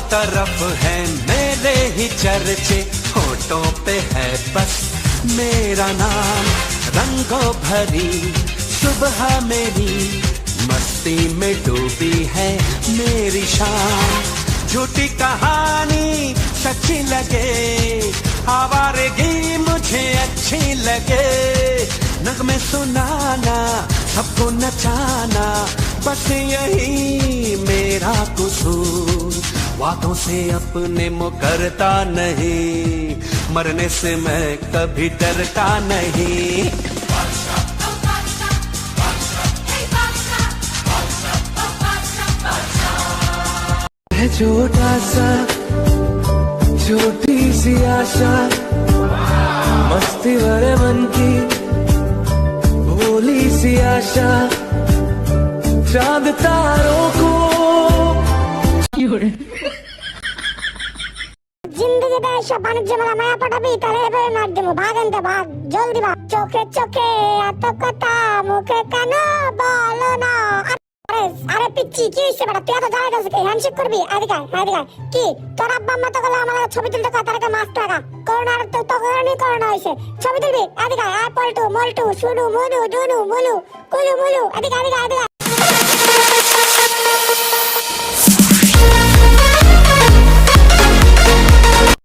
तरफ है मेरे ही चर्चे, होठों पे है बस मेरा नाम। रंगों भरी सुबह मेरी मस्ती में डूबी है मेरी शाम। झूठी कहानी सच्ची लगे, आवारगी मुझे अच्छी लगे। नगमे सुनाना सबको नचाना, बस यही मेरा कसूर। वादों से अपने मुकरता नहीं, मरने से मैं कभी डरता नहीं। है छोटा सा छोटी सी आशा, मस्ती भरे मन की भोली सी आशा, चांद तारों को। जिंदगी ব্যবসা বাণিজ্য মেলা মায়া পটাবি তাহলে এবারে নাচ দেবো। ভাগেনতে ভাগ, জলদি ভাগ। চোখে চোখে এত কথা মুখে কেন বলো না। আরে পিচ্ছি কি হইছে বেটা, তুই এত জানাই দাস কি হ্যান্ডশেক করবি? এদিকে এদিকে কি তোর আব্বা আম্মা তো গেল আমার ছবি তুলতে কয়, তারকে মাছ টাকা করোনার তো তখনই করোনা হইছে। ছবি তুলবি? এদিকে আয় পল্টু মল্টু শুনু মনু দুনু মুলু কুলু মুলু, এদিকে এদিকে এদিকে।